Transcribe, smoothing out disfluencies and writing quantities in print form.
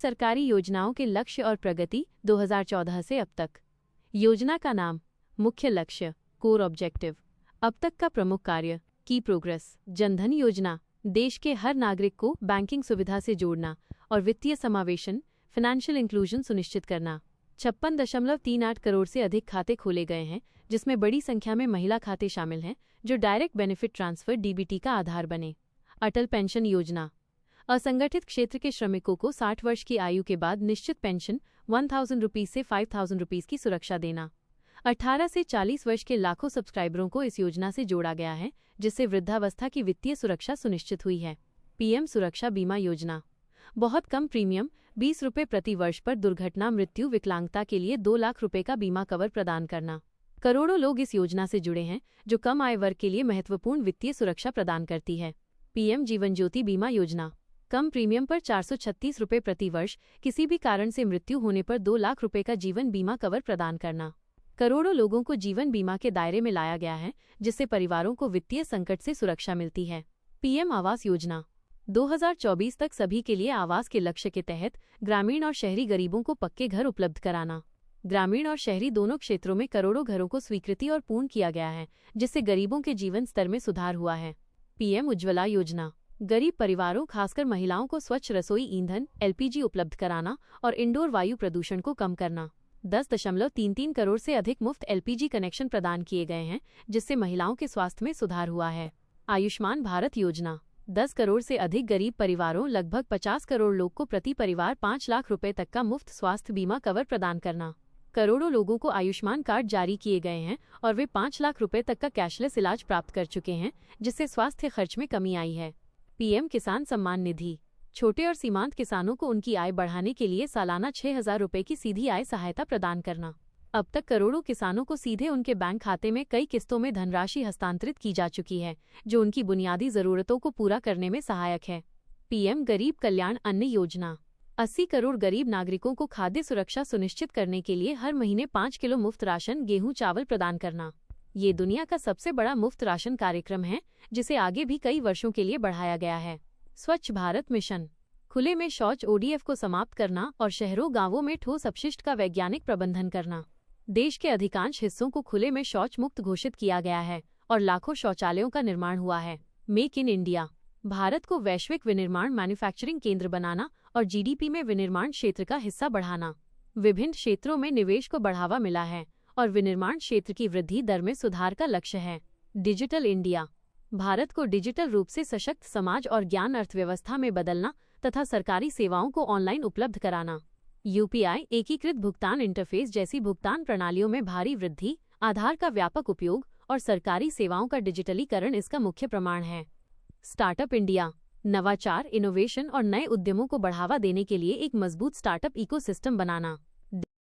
सरकारी योजनाओं के लक्ष्य और प्रगति 2014 से अब तक। योजना का नाम, मुख्य लक्ष्य, कोर ऑब्जेक्टिव, अब तक का प्रमुख कार्य, की प्रोग्रेस। जनधन योजना, देश के हर नागरिक को बैंकिंग सुविधा से जोड़ना और वित्तीय समावेशन, फाइनेंशियल इंक्लूजन सुनिश्चित करना। 56.38 करोड़ से अधिक खाते खोले गए हैं, जिसमें बड़ी संख्या में महिला खाते शामिल हैं, जो डायरेक्ट बेनिफिट ट्रांसफर डीबीटी का आधार बने। अटल पेंशन योजना, असंगठित क्षेत्र के श्रमिकों को 60 वर्ष की आयु के बाद निश्चित पेंशन 1000 रुपीज से 5000 रुपीज की सुरक्षा देना। 18 से 40 वर्ष के लाखों सब्सक्राइबरों को इस योजना से जोड़ा गया है, जिससे वृद्धावस्था की वित्तीय सुरक्षा सुनिश्चित हुई है। पीएम सुरक्षा बीमा योजना, बहुत कम प्रीमियम 20 रुपये प्रति वर्ष पर दुर्घटना, मृत्यु, विकलांगता के लिए 2 लाख रुपए का बीमा कवर प्रदान करना। करोड़ों लोग इस योजना से जुड़े हैं, जो कम आय वर्ग के लिए महत्वपूर्ण वित्तीय सुरक्षा प्रदान करती है। पीएम जीवन ज्योति बीमा योजना, कम प्रीमियम पर 436 रुपये प्रति वर्ष, किसी भी कारण से मृत्यु होने पर 2 लाख रुपए का जीवन बीमा कवर प्रदान करना। करोड़ों लोगों को जीवन बीमा के दायरे में लाया गया है, जिससे परिवारों को वित्तीय संकट से सुरक्षा मिलती है। पीएम आवास योजना, 2024 तक सभी के लिए आवास के लक्ष्य के तहत ग्रामीण और शहरी गरीबों को पक्के घर उपलब्ध कराना। ग्रामीण और शहरी दोनों क्षेत्रों में करोड़ों घरों को स्वीकृति और पूर्ण किया गया है, जिससे गरीबों के जीवन स्तर में सुधार हुआ है। पीएम उज्ज्वला योजना, गरीब परिवारों खासकर महिलाओं को स्वच्छ रसोई ईंधन एलपीजी उपलब्ध कराना और इंडोर वायु प्रदूषण को कम करना। 10.33 करोड़ से अधिक मुफ्त एलपीजी कनेक्शन प्रदान किए गए हैं, जिससे महिलाओं के स्वास्थ्य में सुधार हुआ है। आयुष्मान भारत योजना, 10 करोड़ से अधिक गरीब परिवारों लगभग 50 करोड़ लोग को प्रति परिवार 5 लाख रुपए तक का मुफ्त स्वास्थ्य बीमा कवर प्रदान करना। करोड़ों लोगों को आयुष्मान कार्ड जारी किए गए हैं और वे 5 लाख रुपए तक का कैशलेस इलाज प्राप्त कर चुके हैं, जिससे स्वास्थ्य खर्च में कमी आई है। पीएम किसान सम्मान निधि, छोटे और सीमांत किसानों को उनकी आय बढ़ाने के लिए सालाना 6000 रुपए की सीधी आय सहायता प्रदान करना। अब तक करोड़ों किसानों को सीधे उनके बैंक खाते में कई किस्तों में धनराशि हस्तांतरित की जा चुकी है, जो उनकी बुनियादी जरूरतों को पूरा करने में सहायक है। पीएम गरीब कल्याण अन्न योजना, 80 करोड़ गरीब नागरिकों को खाद्य सुरक्षा सुनिश्चित करने के लिए हर महीने 5 किलो मुफ्त राशन, गेहूं, चावल प्रदान करना। ये दुनिया का सबसे बड़ा मुफ्त राशन कार्यक्रम है, जिसे आगे भी कई वर्षों के लिए बढ़ाया गया है। स्वच्छ भारत मिशन, खुले में शौच ओडीएफ को समाप्त करना और शहरों गांवों में ठोस अपशिष्ट का वैज्ञानिक प्रबंधन करना। देश के अधिकांश हिस्सों को खुले में शौच मुक्त घोषित किया गया है और लाखों शौचालयों का निर्माण हुआ है। मेक इन इंडिया, भारत को वैश्विक विनिर्माण मैन्युफैक्चरिंग केंद्र बनाना और जीडीपी में विनिर्माण क्षेत्र का हिस्सा बढ़ाना। विभिन्न क्षेत्रों में निवेश को बढ़ावा मिला है और विनिर्माण क्षेत्र की वृद्धि दर में सुधार का लक्ष्य है। डिजिटल इंडिया, भारत को डिजिटल रूप से सशक्त समाज और ज्ञान अर्थव्यवस्था में बदलना तथा सरकारी सेवाओं को ऑनलाइन उपलब्ध कराना। यूपीआई एकीकृत भुगतान इंटरफेस जैसी भुगतान प्रणालियों में भारी वृद्धि, आधार का व्यापक उपयोग और सरकारी सेवाओं का डिजिटलीकरण इसका मुख्य प्रमाण है। स्टार्टअप इंडिया, नवाचार, इनोवेशन और नए उद्यमों को बढ़ावा देने के लिए एक मजबूत स्टार्टअप इकोसिस्टम बनाना।